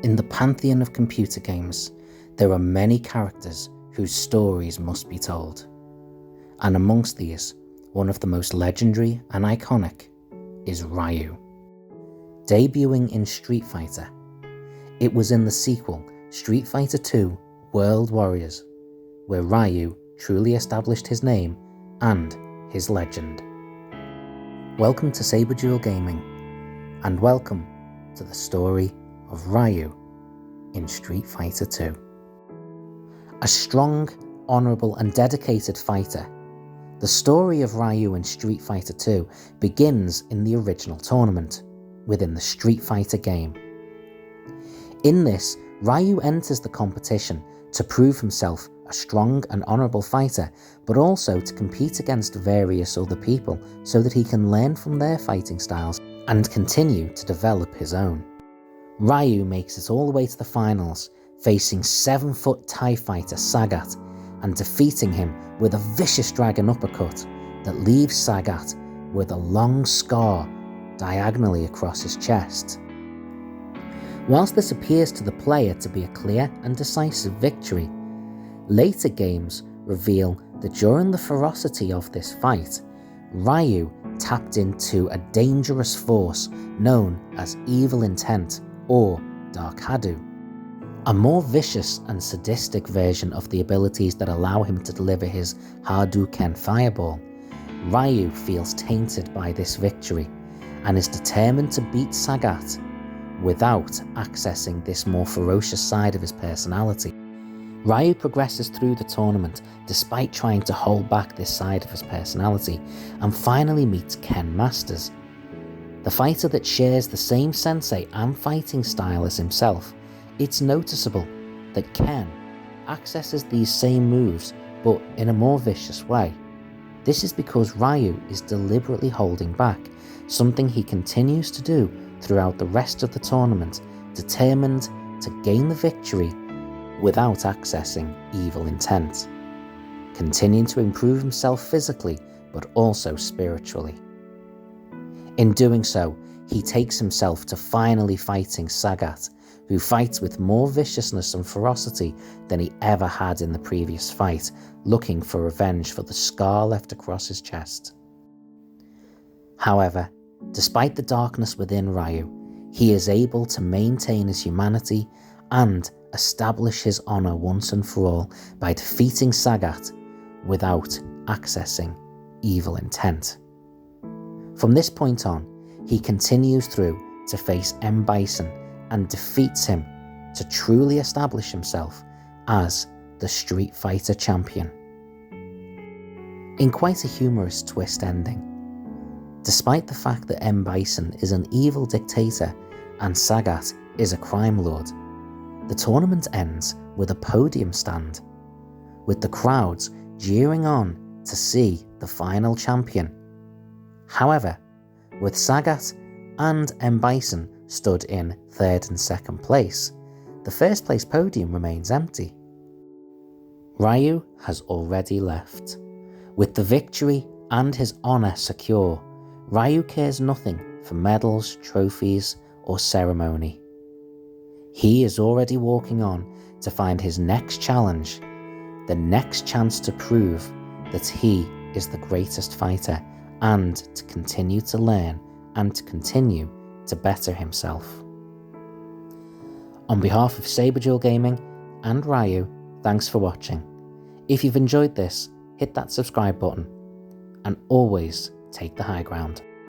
In the pantheon of computer games, there are many characters whose stories must be told. And amongst these, one of the most legendary and iconic is Ryu. Debuting in Street Fighter, it was in the sequel Street Fighter II World Warriors where Ryu truly established his name and his legend. Welcome to SaberDuel Gaming, and welcome to the story of Ryu in Street Fighter II. A strong, honourable and dedicated fighter, the story of Ryu in Street Fighter II begins in the original tournament, within the Street Fighter game. In this, Ryu enters the competition to prove himself a strong and honourable fighter, but also to compete against various other people so that he can learn from their fighting styles and continue to develop his own. Ryu makes it all the way to the finals, facing 7-foot TIE fighter Sagat and defeating him with a vicious dragon uppercut that leaves Sagat with a long scar diagonally across his chest. Whilst this appears to the player to be a clear and decisive victory, later games reveal that during the ferocity of this fight, Ryu tapped into a dangerous force known as Evil Intent or Dark Hadu, a more vicious and sadistic version of the abilities that allow him to deliver his Hadouken fireball. Ryu feels tainted by this victory and is determined to beat Sagat without accessing this more ferocious side of his personality. Ryu progresses through the tournament despite trying to hold back this side of his personality and finally meets Ken Masters, the fighter that shares the same sensei and fighting style as himself. It's noticeable that Ken accesses these same moves but in a more vicious way. This is because Ryu is deliberately holding back, something he continues to do throughout the rest of the tournament, determined to gain the victory without accessing Evil Intent, continuing to improve himself physically but also spiritually. In doing so, he takes himself to finally fighting Sagat, who fights with more viciousness and ferocity than he ever had in the previous fight, looking for revenge for the scar left across his chest. However, despite the darkness within Ryu, he is able to maintain his humanity and establish his honour once and for all by defeating Sagat without accessing Evil Intent. From this point on, he continues through to face M. Bison and defeats him to truly establish himself as the Street Fighter champion. In quite a humorous twist ending, despite the fact that M. Bison is an evil dictator and Sagat is a crime lord, the tournament ends with a podium stand, with the crowds jeering on to see the final champion. However, with Sagat and M. Bison stood in 3rd and 2nd place, the 1st place podium remains empty. Ryu has already left. With the victory and his honour secure, Ryu cares nothing for medals, trophies, or ceremony. He is already walking on to find his next challenge, the next chance to prove that he is the greatest fighter and to continue to learn and to continue to better himself. On behalf of SaberDuel Gaming and Ryu, thanks for watching. If you've enjoyed this, hit that subscribe button and always take the high ground.